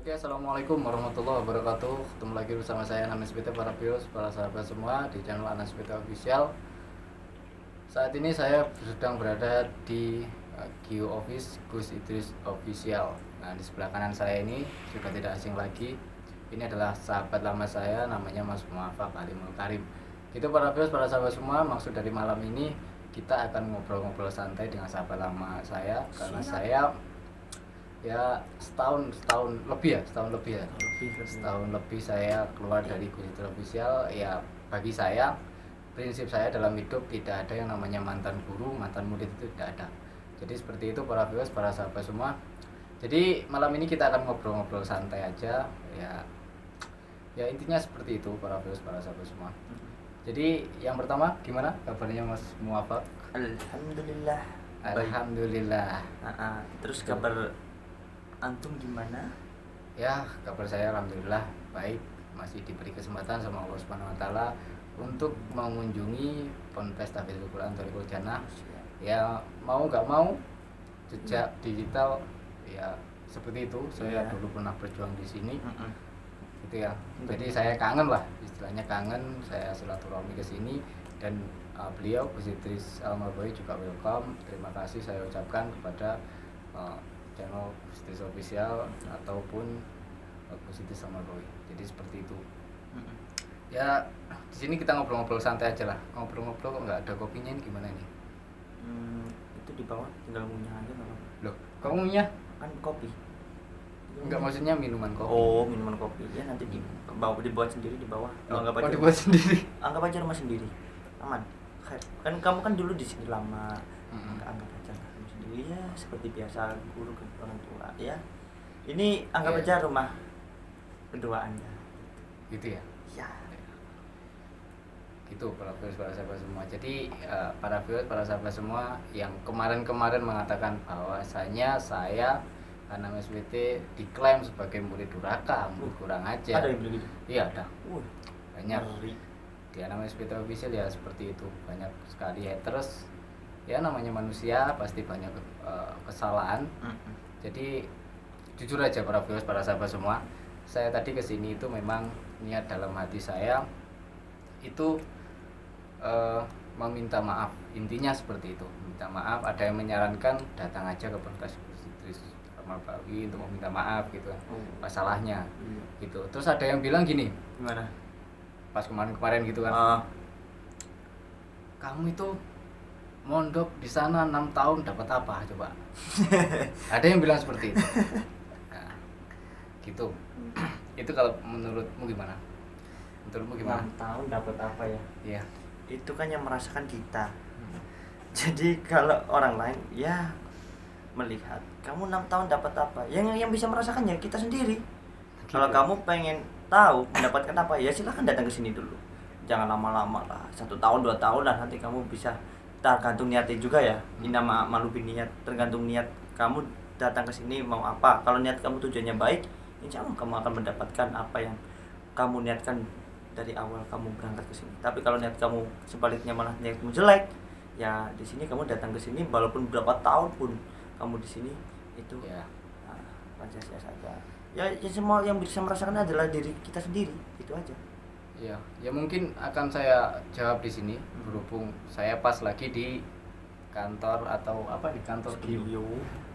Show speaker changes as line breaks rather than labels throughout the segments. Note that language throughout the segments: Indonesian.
Oke, assalamualaikum warahmatullahi wabarakatuh. Ketemu lagi bersama saya Anas PT para viewers, para sahabat semua di channel Anas PT Official. Saat ini saya sedang berada di Gio Office Gus Idris Official. Nah, di sebelah kanan saya ini sudah tidak asing lagi. Ini adalah sahabat lama saya, namanya Mas Muafak Alimul Karim. Gitu para viewers, para sahabat semua, maksud dari malam ini kita akan ngobrol-ngobrol santai dengan sahabat lama saya karena saya ya setahun lebih saya keluar dari Gusitra Official. Ya, bagi saya, prinsip saya dalam hidup tidak ada yang namanya mantan guru, mantan murid, itu tidak ada. Jadi seperti itu para viewers, para sahabat semua. Jadi malam ini kita akan ngobrol-ngobrol santai aja ya intinya seperti itu para viewers, para sahabat semua. Jadi yang pertama, gimana kabarnya Mas Muafak?
Alhamdulillah.
Alhamdulillah.
Terus kabar antum gimana?
Ya, kabar saya alhamdulillah baik, masih diberi kesempatan sama Allah Subhanahu wa taala untuk mengunjungi Ponpes Tahfidzul Quran Thoriqul Jannah. Ya, mau nggak mau jejak digital ya seperti itu. Saya dulu pernah berjuang di sini. Gitu ya. Jadi saya kangen lah, istilahnya kangen, saya silaturahmi ke sini dan beliau Gus Idris Al-Marbawi juga welcome. Terima kasih saya ucapkan kepada channel Gus Idris Official ataupun Gus Idris Al-Marbawi. Jadi seperti itu. Ya, di sini kita ngobrol-ngobrol santai aja lah. Ngobrol-ngobrol kok nggak ada kopinya, ini gimana ini?
Itu di bawah, tinggal ngunyah aja nggak apa-apa.
Loh, kamu ngunyah?
Kan kopi.
Enggak, maksudnya minuman kopi.
Oh, minuman kopi. Ya nanti dibuat sendiri di bawah.
Anggap aja dibuat sendiri.
Anggap aja rumah sendiri. Aman. Kan kamu kan dulu di sini lama. Anggap aja rumah sendiri ya, seperti biasa guru ke orang tua ya. Ini anggap aja rumah kedua Anda.
Gitu ya?
Ya.
Gitu para viewers, para sahabat semua. Jadi para viewers, para sahabat semua yang kemarin-kemarin mengatakan bahwasanya saya karena MSBT diklaim sebagai murid durhaka, murid kurang ajar.
Ada yang bilang gitu?
Iya, ada. Banyak.
Ngeri.
Di MSBT Official ya seperti itu. Banyak sekali haters. Ya namanya manusia pasti banyak kesalahan. Jadi jujur aja para viewers, para sahabat semua, saya tadi kesini itu memang niat dalam hati saya itu meminta maaf. Intinya seperti itu, minta maaf. Ada yang menyarankan datang aja ke Ponpes Idris Al-Marbawi untuk meminta maaf gitu kan, masalahnya gitu. Terus ada yang bilang gini,
Gimana?
pas kemarin gitu kan, kamu itu mondok di sana 6 tahun dapat apa coba? Ada yang bilang seperti itu. Nah, gitu. Itu kalau menurutmu gimana? Menurutmu gimana?
6 tahun dapat apa ya?
Iya.
Itu kan yang merasakan kita. Jadi kalau orang lain ya melihat kamu 6 tahun dapat apa, yang bisa merasakan ya kita sendiri. Kalau kamu pengen tahu mendapatkan apa, ya silahkan datang ke sini dulu. Jangan lama-lama lah, 1 tahun 2 tahun lah, nanti kamu bisa, tergantung niatnya juga ya. Ini nama malu niat, tergantung niat kamu datang ke sini mau apa. Kalau niat kamu tujuannya baik, insya Allah kamu akan mendapatkan apa yang kamu niatkan dari awal kamu berangkat ke sini. Tapi kalau niat kamu sebaliknya malah niatmu jelek, ya di sini kamu datang ke sini walaupun berapa tahun pun kamu di sini itu
Ya.
Pancasila saja. Ya semua yang bisa merasakan adalah diri kita sendiri, itu aja.
Iya, ya mungkin akan saya jawab di sini berhubung saya pas lagi di kantor atau apa, di kantor
Studio.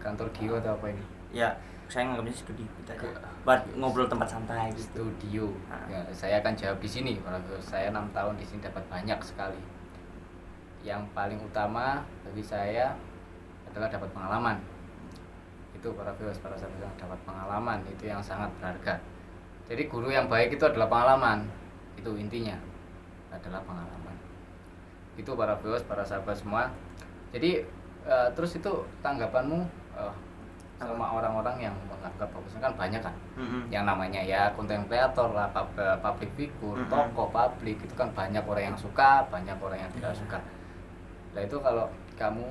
Kantor Gio atau apa ini?
Ya, saya nganggapnya studio kita aja. Buat ngobrol tempat santai gitu.
Studio. Ya, saya akan jawab di sini. Kalau saya 6 tahun di sini dapat banyak sekali. Yang paling utama bagi saya adalah dapat pengalaman. Itu para viewers, para sahabat yang dapat pengalaman itu yang sangat berharga. Jadi guru yang baik itu adalah pengalaman. Itu intinya adalah pengalaman. Itu para viewers, para sahabat semua. Jadi terus itu tanggapanmu sama orang-orang yang menganggap bagusnya kan banyak kan. Yang namanya ya konten kreator lah, public figure, tokoh publik, itu kan banyak orang yang suka, banyak orang yang tidak suka. Nah itu kalau kamu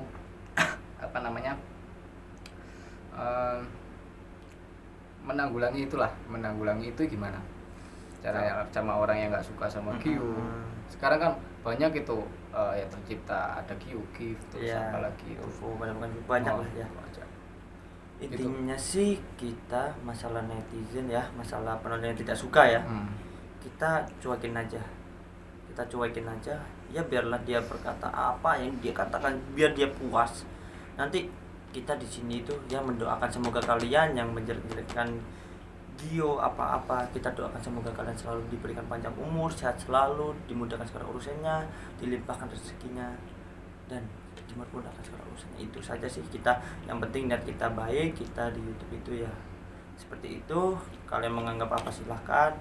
apa namanya menanggulangi itu gimana cara sama orang yang nggak suka sama Gio? Sekarang kan banyak itu yang tercipta, ada Gio gift terus apa lagi itu
banyak lah ya. Intinya sih kita masalah netizen ya, masalah penonton yang tidak suka ya, kita cuekin aja, ya biarlah dia berkata apa yang dia katakan, biar dia puas. Nanti kita di sini itu ya mendoakan semoga kalian yang menjelek-jelekkan Gio apa-apa, kita doakan semoga kalian selalu diberikan panjang umur, sehat selalu, dimudahkan segala urusannya, dilimpahkan rezekinya, dan dimudahkan segala urusannya. Itu saja sih kita, yang penting niat kita baik. Kita di YouTube itu ya seperti itu. Kalian menganggap apa silahkan,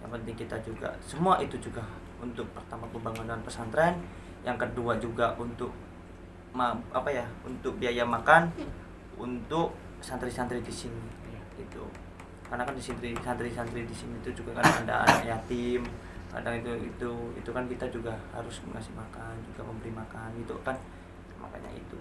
yang penting kita juga, semua itu juga untuk pertama pembangunan pesantren, yang kedua juga untuk untuk biaya makan untuk santri-santri di sini itu. Karena kan di sini santri-santri di sini itu juga kan ada anak yatim, kadang itu kan kita juga harus mengasih makan, juga memberi makan itu kan, makanya itu.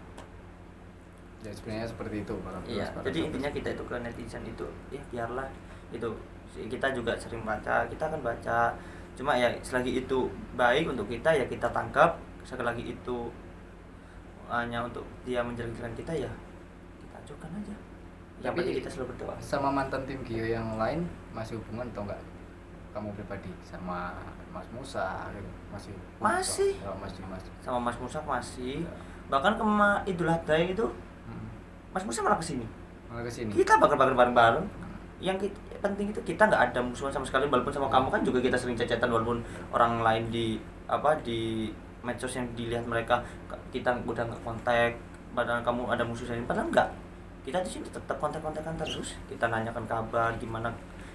Ya sebenarnya seperti itu para
iya, jadi intinya kita itu ke netizen itu ya biarlah itu, kita juga sering baca, kita akan baca, cuma ya selagi itu baik untuk kita ya kita tangkap, sekali lagi itu hanya untuk dia menjelek-jelekan kita ya kita acuhkan aja. Yang penting kita selalu berdoa.
Sama mantan tim Gio yang lain masih hubungan atau enggak kamu pribadi sama Mas Musa gitu?
Masih.
Oh, masih.
Sama Mas Musa masih. Bahkan Idul Adha itu Mas Musa malah kesini. Kita bakar-bakar bareng-bareng. Yang penting itu kita nggak ada musuhan sama sekali, walaupun sama kamu kan juga kita sering cecetan, walaupun orang lain di medsos yang dilihat mereka kita udah nggak kontak, padahal kamu ada musuh saya, padahal enggak. Kita di sini tetap kontak-kontakan terus, kita nanyakan kabar gimana.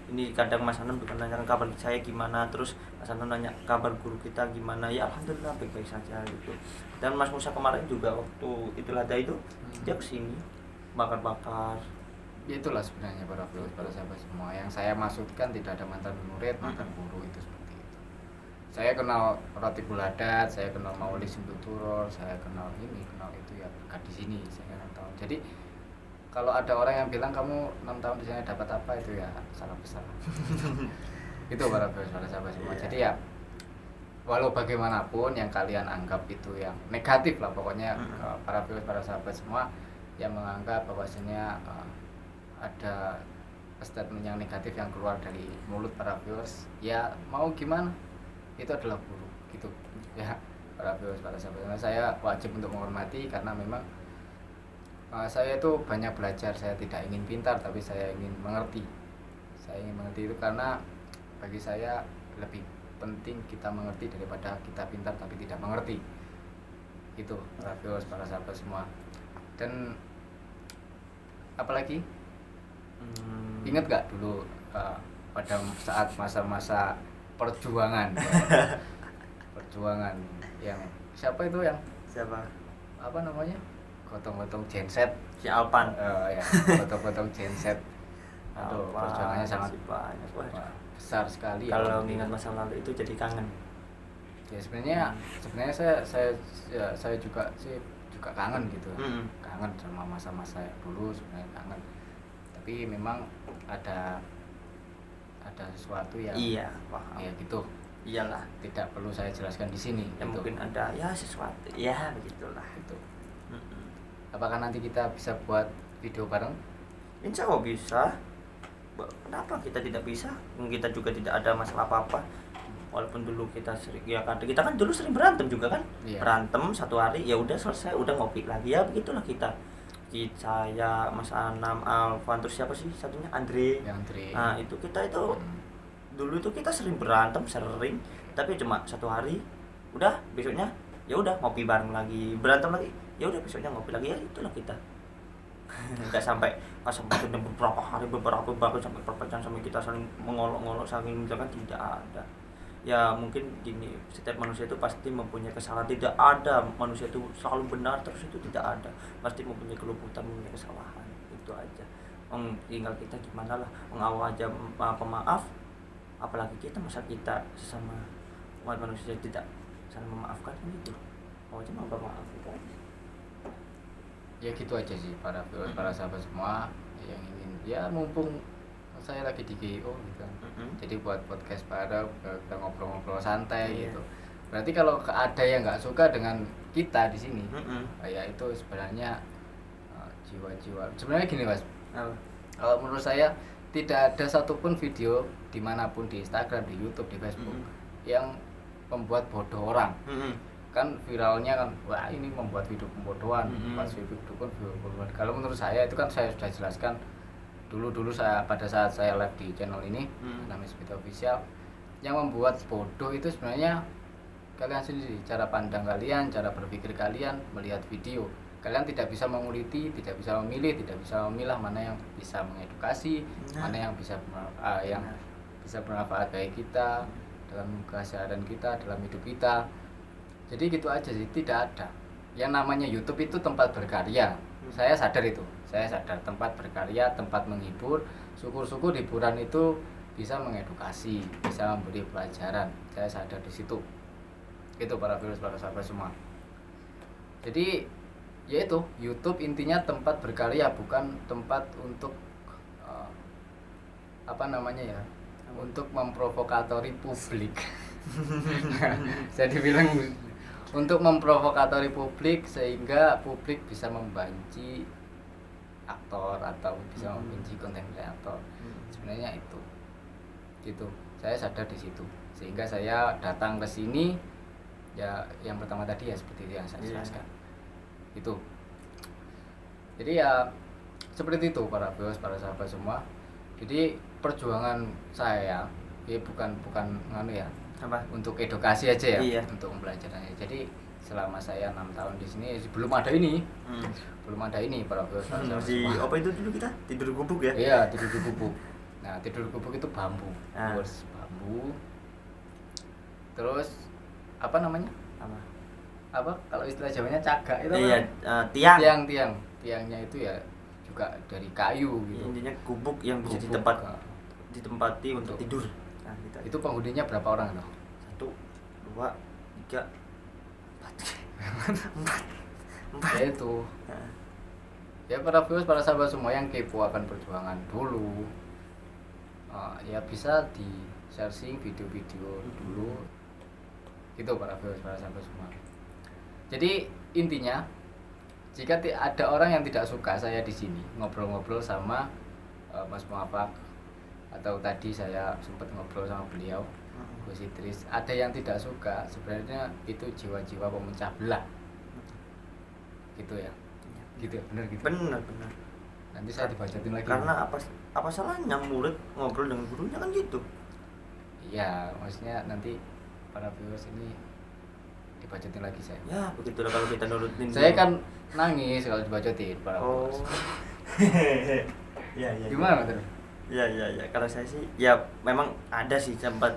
Ini kadang Mas Anam bukan nanyakan kabar saya gimana, terus Mas Anam nanya kabar guru kita gimana, ya alhamdulillah baik-baik saja gitu. Dan Mas Musa kemarin juga waktu Idul Adha itu dia kesini bakar-bakar.
Ya itulah sebenarnya para sahabat semua, yang saya maksudkan tidak ada mantan murid, mantan guru, itu seperti itu. Saya kenal Ratibul Adat, saya kenal Mauli Simtuturor, saya kenal ini, kenal itu ya berkat di sini saya 6 tahun. Jadi kalau ada orang yang bilang kamu 6 tahun di sini dapat apa, itu ya salah besar. Itu para sahabat semua. Jadi ya walau bagaimanapun yang kalian anggap itu yang negatif lah pokoknya, para sahabat semua yang menganggap bahwasanya ada statement yang negatif yang keluar dari mulut para viewers, ya mau gimana, itu adalah buruk gitu ya para viewers, para sahabat. Saya wajib untuk menghormati karena memang saya itu banyak belajar. Saya tidak ingin pintar, tapi saya ingin mengerti. Saya ingin mengerti itu karena bagi saya lebih penting kita mengerti daripada kita pintar tapi tidak mengerti. Itu para viewers, para sahabat semua. Dan apalagi ingat gak dulu pada saat masa-masa perjuangan perjuangan yang siapa itu yang apa namanya, gotong-gotong genset
si Alpan,
ya gotong-gotong genset. Aduh, perjuangannya sangat
banyak,
besar sekali.
Kalau mengingat masa lalu itu jadi kangen.
Ya sebenarnya saya juga kangen gitu. Kangen sama masa-masa dulu, sebenarnya kangen. Tapi memang ada sesuatu yang
paham.
Ya gitu.
Iyalah,
tidak perlu saya jelaskan di sini.
Ya gitu. Mungkin ada ya sesuatu. Ya begitulah.
Gitu. Apakah nanti kita bisa buat video bareng?
Insya Allah bisa. Kenapa kita tidak bisa? Kita juga tidak ada masalah apa-apa. Walaupun dulu kita sering, ya kan kita kan dulu sering berantem juga kan. Iya. Berantem satu hari ya udah selesai, udah ngopi lagi, ya begitulah kita. Saya, Mas Anam, Alvan, terus siapa sih satunya, Andre. Nah itu kita itu dulu itu kita sering berantem, tapi cuma satu hari, udah besoknya ya udah ngopi bareng lagi, berantem lagi, ya udah besoknya ngopi lagi, ya itulah kita. Nggak sampai beberapa hari sampai perpecahan, sampai kita saling mengolok-ngolok, saling misalkan, tidak ada. Ya mungkin gini, setiap manusia itu pasti mempunyai kesalahan, tidak ada manusia itu selalu benar terus, itu tidak ada, pasti mempunyai keluputan, mempunyai kesalahan, itu aja. Tinggal kita gimana lah, mengawal aja pemaaf, apalagi kita, masa kita sesama umat manusia tidak saling memaafkan, gitu. Mau aja maaf itu aja.
Ya gitu aja sih para sahabat semua yang ingin, ya mumpung saya lagi di GIO gitu. Jadi buat podcast pada kita ngobrol-ngobrol santai gitu. Berarti kalau ada yang nggak suka dengan kita di sini, ya itu sebenarnya jiwa-jiwa. Sebenarnya gini Mas,
Apa?
Kalau menurut saya tidak ada satupun video dimanapun, di Instagram, di YouTube, di Facebook yang membuat bodoh orang. Kan viralnya kan, wah ini membuat video pembodohan, membuat video pembodohan. Kalau menurut saya itu kan saya sudah jelaskan dulu saya pada saat saya live di channel ini, namanya Speed Official. Yang membuat bodoh itu sebenarnya kalian sendiri, cara pandang kalian, cara berpikir kalian melihat video. Kalian tidak bisa menguliti, tidak bisa memilih, tidak bisa memilah mana yang bisa mengedukasi, mana yang bisa bisa bermanfaat bagi kita dalam keseharian kita, dalam hidup kita. Jadi gitu aja sih, tidak ada. Yang namanya YouTube itu tempat berkarya. Saya sadar itu. Saya sadar tempat berkarya, tempat menghibur. Syukur-syukur hiburan itu bisa mengedukasi, bisa memberi pelajaran. Saya sadar di situ. Itu para viewers, para sahabat semua. Jadi yaitu YouTube intinya tempat berkarya, bukan tempat untuk untuk memprovokatori publik. Jadi bilang untuk memprovokatori publik sehingga publik bisa membenci aktor atau bisa membenci konten kreator. Sebenarnya itu gitu. Saya sadar di situ, sehingga saya datang ke sini. Ya yang pertama tadi ya seperti itu yang saya jelaskan. Itu. Jadi ya seperti itu para viewers, para sahabat semua. Jadi perjuangan saya ya bukan ya
Apa?
untuk edukasi aja ya,
Iya.
untuk pembelajarannya. Jadi selama saya 6 tahun di sini belum ada ini para viewers, para sahabat
Di
semua.
apa itu dulu kita tidur gubuk ya?
Iya, tidur di gubuk. Nah, tidur di gubuk itu bambu.
Ah.
Terus bambu. Terus apa namanya? Apa kalau istilah Jawanya cagak itu
Iya,
tiang. Tiangnya itu ya juga dari kayu gitu.
Intinya gubuk yang bisa
Gubuk,
ditempati untuk tidur. Nah, gitu.
Itu penghuninya berapa orang tuh?
1, 2, 3, 4.
Ya itu. Ya para viewers, para sahabat semua yang kepo akan perjuangan dulu, ya bisa di searching video-video dulu. Gitu para viewers, para sahabat semua. Jadi intinya, jika ada orang yang tidak suka saya di sini ngobrol-ngobrol sama Mas Muafak, atau tadi saya sempat ngobrol sama beliau, Gus Idris, ada yang tidak suka, sebenarnya itu jiwa-jiwa pemecah belah. Gitu ya. Gitu ya, benar gitu.
Benar.
Nanti saya dibacotin lagi.
Karena apa salahnya murid ngobrol dengan gurunya kan gitu.
Iya, maksudnya nanti para viewers ini dibacotin lagi saya.
Ya, begitulah kalau kita nurutin.
Saya kan nangis kalau dibacotin para
Oh.
viewers.
Ya.
Gimana tuh?
Ya. Kalau saya sih ya memang ada sih sempat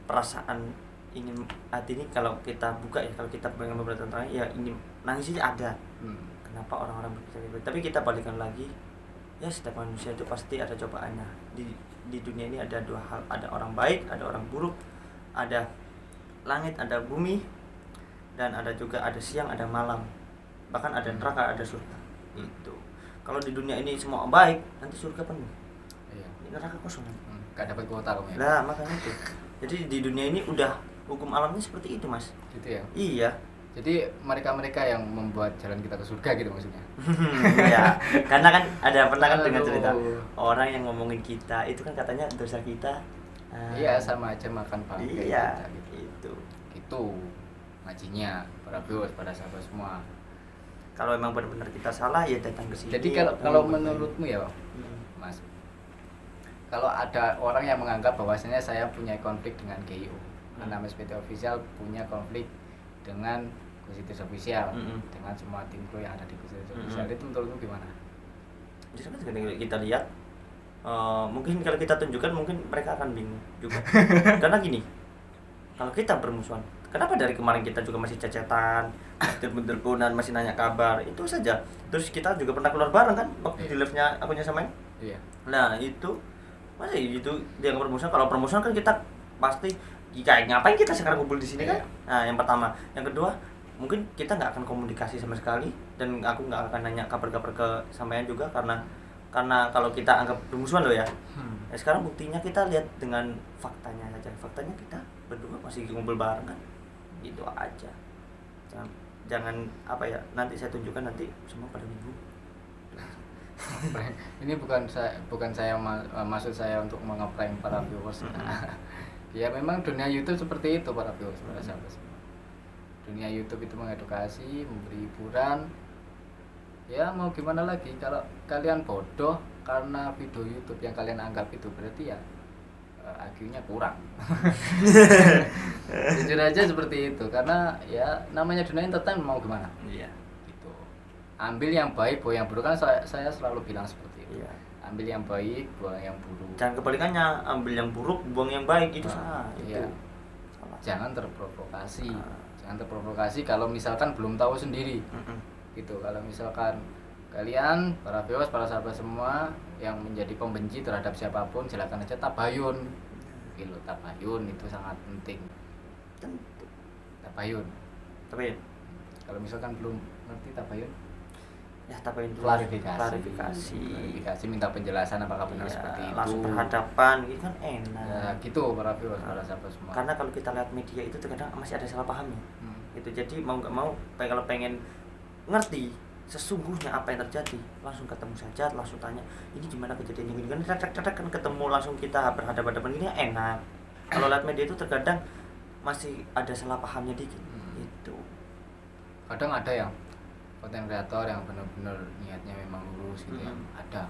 perasaan ingin hati ini kalau kita buka ya, kalau kita pengen memberi tentang ya ini nangis sih ada. Kenapa orang-orang berpikir gitu? Tapi kita balikan lagi, ya setiap manusia itu pasti ada cobaannya. Di dunia ini ada dua hal, ada orang baik, ada orang buruk, ada langit, ada bumi, dan ada siang, ada malam, bahkan ada neraka, ada surga. Itu kalau di dunia ini semua baik, nanti surga penuh.
Iya.
Ini neraka kosong.
Gak dapat kuota kamu ya?
Nah makanya itu. Jadi di dunia ini udah hukum alamnya seperti itu mas.
Gitu ya.
Iya.
Jadi mereka yang membuat jalan kita ke surga gitu maksudnya.
Ya, karena kan pernah kan dengan
Aduh.
cerita orang yang ngomongin kita itu kan katanya dosa kita.
Iya, sama aja makan bangkai
Iya,
kita gitu.
itu.
Gitu ngajinya para viewers, pada sahabat semua.
Kalau emang benar-benar kita salah ya datang ke sini.
Jadi kalau menurutmu ya, Mas, kalau ada orang yang menganggap bahwasanya saya punya konflik dengan GIO, namanya Speed Official punya konflik dengan Gus Idris Official, dengan semua tim kru yang ada di Gus Idris Official, itu menurutmu gimana?
Jadi kan kita lihat, mungkin kalau kita tunjukkan mungkin mereka akan bingung juga. Karena gini, kalau kita bermusuhan, kenapa dari kemarin kita juga masih cecetan, masih telepon-teleponan, masih nanya kabar, itu saja. Terus kita juga pernah keluar bareng kan, waktu di live-nya akunya samain.
Iya.
Nah itu, masa itu dia nggak permusuhan? Kalau permusuhan kan kita pasti, kayak ngapain kita sekarang kumpul di sini kan? Nah yang pertama, yang kedua, mungkin kita nggak akan komunikasi sama sekali, dan aku nggak akan nanya kabar-kabar ke sampean juga karena kalau kita anggap bermusuhan loh ya. Ya sekarang buktinya kita lihat dengan faktanya saja. Faktanya kita berdua masih kumpul bareng kan, gitu aja. Jangan apa ya, nanti saya tunjukkan nanti semua pada bingung.
Ini bukan saya maksud saya untuk mengeprank para viewers. Ya memang dunia YouTube seperti itu para viewers, para sahabat semua. Dunia YouTube itu mengedukasi, memberi hiburan. Ya mau gimana lagi, kalau kalian bodoh karena video YouTube yang kalian anggap itu, berarti ya IQ-nya kurang. Jujur aja seperti itu, karena ya namanya dunia entertainment, mau gimana?
Iya.
Gitu. Ambil yang baik, buang yang buruk, kan saya selalu bilang seperti itu.
Iya.
Ambil yang baik, buang yang buruk.
Jangan kebalikannya, ambil yang buruk, buang yang baik, itu salah.
Iya.
Itu salah.
Jangan terprovokasi. Jangan terprovokasi kalau misalkan belum tahu sendiri. Gitu. Kalau misalkan kalian para viewers, para sahabat semua yang menjadi pembenci terhadap siapapun, silakan aja tabayun. Gitu, tabayun itu sangat penting.
Tentu.
Tabayun.
Tabayun.
Kalau misalkan belum ngerti tabayun,
Ya tabayun dulu.
Klarifikasi, minta penjelasan apakah benar
Iya,
seperti itu.
langsung berhadapan gitu kan enak.
Ya, gitu para viewers, para sahabat semua.
Karena kalau kita lihat media itu terkadang masih ada salah pahamnya. Gitu. Jadi mau nggak mau, kalau pengen ngerti sesungguhnya apa yang terjadi, langsung ketemu saja, langsung tanya ini gimana kejadiannya, gini kan kan ketemu langsung, kita berhadapan-hadapan, ini enak. Kalau lihat media itu terkadang masih ada salah pahamnya dikit. Itu
Kadang ada yang konten kreator yang benar-benar niatnya memang lurus gitu ya, ada.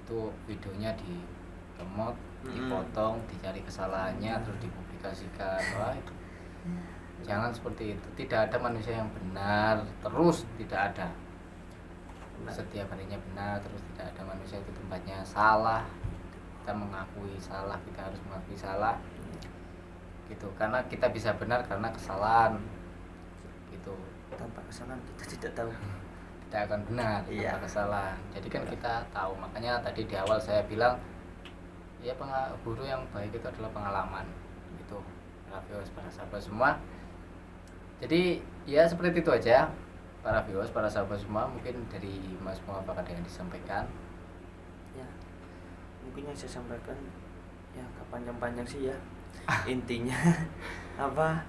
Itu videonya dikemot, dipotong, dicari kesalahannya, terus dipublikasikan. Wah, itu jangan seperti itu. Tidak ada manusia yang benar terus, tidak ada. Setiap harinya benar terus, tidak ada manusia itu tempatnya salah. Kita mengakui salah, kita harus mengakui salah. Gitu. Karena kita bisa benar karena kesalahan. Gitu.
tanpa kesalahan kita tidak tahu.
Kita akan benar tanpa kesalahan. Jadi kan kita tahu. Makanya tadi di awal saya bilang, ya guru yang baik itu adalah pengalaman. Gitu. Para viewers, para sahabat semua. Jadi ya seperti itu aja para viewers, para sahabat semua. Mungkin dari Mas Muhammad ada yang disampaikan.
Ya, mungkin yang saya sampaikan ya gak panjang-panjang sih ya. Intinya apa,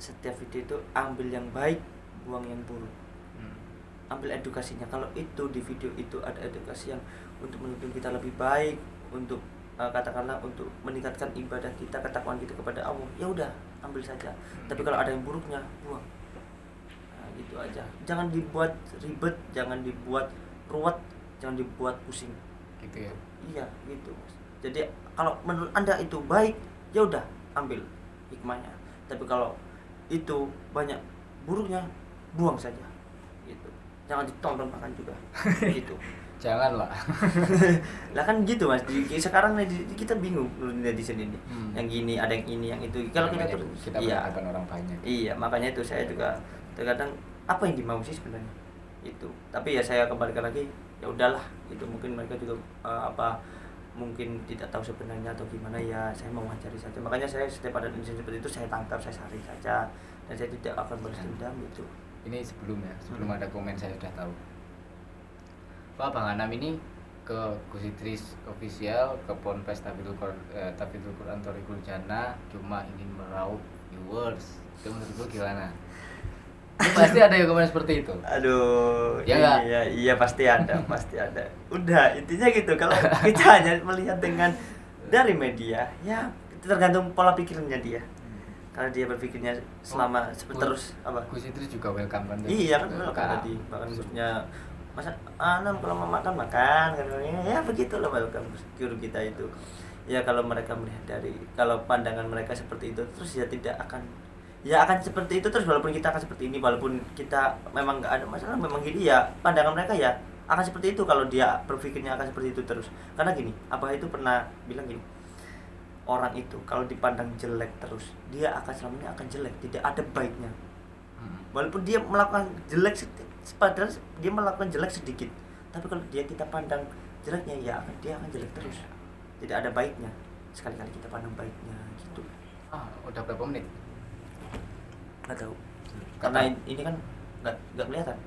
setiap video itu ambil yang baik, buang yang buruk. Ambil edukasinya. Kalau itu di video itu ada edukasi yang untuk menuntun kita lebih baik, untuk katakanlah untuk meningkatkan ibadah kita, ketakwaan kita kepada Allah, ya udah ambil saja. Tapi kalau ada yang buruknya, buang. Nah, gitu aja. Jangan dibuat ribet, jangan dibuat ruwet, jangan dibuat pusing.
Gitu ya.
Iya, gitu. Jadi kalau menurut Anda itu baik, ya udah ambil hikmahnya. Tapi kalau itu banyak buruknya, buang saja. Gitu. Jangan ditonton makan juga. Gitu.
Janganlah.
Lah kan gitu Mas. Sekarang kita bingung di sini nih. Yang gini, ada yang ini, yang itu. Kalau kita terus
berhadapan orang banyak.
Iya, makanya itu saya juga terkadang apa yang dimau sih sebenarnya. Itu. Tapi ya saya kembalikan lagi, ya udahlah. Itu mungkin mereka juga mungkin tidak tahu sebenarnya atau gimana, ya saya mau mencari saja. Makanya saya setiap ada insiden seperti itu saya tangkap, saya cari saja, dan saya tidak akan balas dendam itu.
Ini sebelum ada komen saya sudah tahu. Pak Bang Anam ini ke Gus Idris official, ke Ponpes Tafidul Quran Thoriqul Jannah cuma ingin meraup viewers. Itu menurutku gimana? Pasti ada yang komen seperti itu.
Aduh,
ya
iya pasti ada, pasti ada. Udah, intinya gitu. Kalau kita hanya melihat dengan dari media, ya tergantung pola pikirnya dia. Kalau dia berpikirnya selama terus apa?
Gus Idris juga welcome kan?
Iya kan, welcome tadi. Bahkan Gusnya masa Anam kalau mau makan kan, ya begitulah welcome guru kita itu. Ya kalau mereka melihat dari, kalau pandangan mereka seperti itu, terus ya tidak akan, ya akan seperti itu terus, walaupun kita akan seperti ini, walaupun kita memang nggak ada masalah, memang gini ya pandangan mereka ya akan seperti itu kalau dia berpikirnya akan seperti itu terus. Karena gini, Abah itu pernah bilang gini, orang itu kalau dipandang jelek terus, dia akan selamanya akan jelek, tidak ada baiknya. Walaupun dia melakukan jelek, padahal dia melakukan jelek sedikit, tapi kalau kita pandang jeleknya, ya dia akan jelek terus, tidak ada baiknya. Sekali-kali kita pandang baiknya gitu.
Udah berapa menit?
Nggak tahu, karena ini kan nggak kelihatan.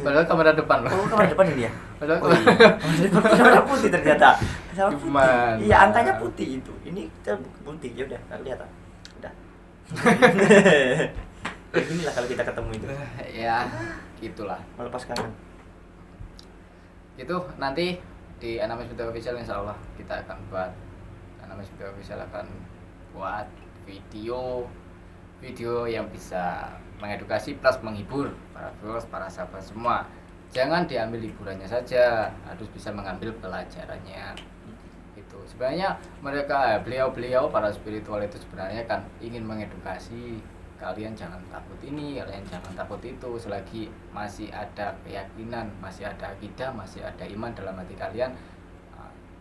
Padahal kamera depan loh.
Oh, kamera depan ini ya.
Padahal
kamera putih ternyata.
Cuman.
Iya, angkanya putih itu. Ini kita putih, ya udah nggak kelihatan. Udah. Ya inilah kalau kita ketemu itu.
Ya gitulah.
Melepas kangen.
Itu nanti di Anames Video Official insya Allah kita akan buat, Anames Video Official akan buat video yang bisa mengedukasi plus menghibur para viewers, para sahabat semua. Jangan diambil hiburannya saja, harus bisa mengambil pelajarannya. Itu sebenarnya mereka, beliau para spiritual itu sebenarnya kan ingin mengedukasi kalian, jangan takut ini, kalian jangan takut itu, selagi masih ada keyakinan, masih ada akidah, masih ada iman dalam hati kalian,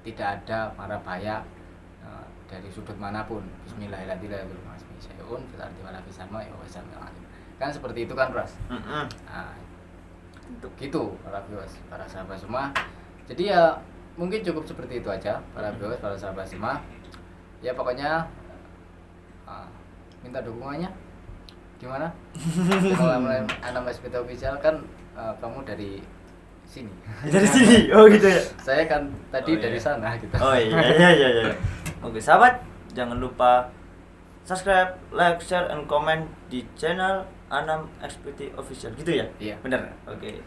tidak ada mara bahaya dari sudut manapun. Bismillahirrahmanirrahim. Kan seperti itu kan, Pras? Nah, gitu para viewers, para sahabat semua. Jadi ya mungkin cukup seperti itu aja para viewers, para sahabat semua. Ya pokoknya minta dukungannya gimana? Kalau Anames Video Official kan kamu dari sini.
Dari sini. Oh gitu ya.
Saya kan tadi dari sana gitu.
Oh iya. Oke, sahabat, jangan lupa subscribe, like, share, and comment di channel Anam XPT Official gitu ya?
Iya.
Bener. Oke.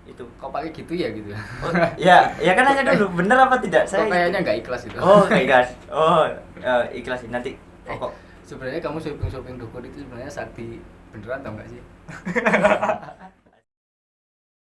Itu.
Kok pakai gitu ya gitu?
Oh, ya kan nanya dulu, bener apa tidak?
Kok kayaknya nggak ikhlas itu.
Oh, nggak ikhlas. Oh, ikhlasin nanti. Pokok.
Sebenarnya kamu shopping dukun itu sebenarnya sakti beneran atau enggak sih?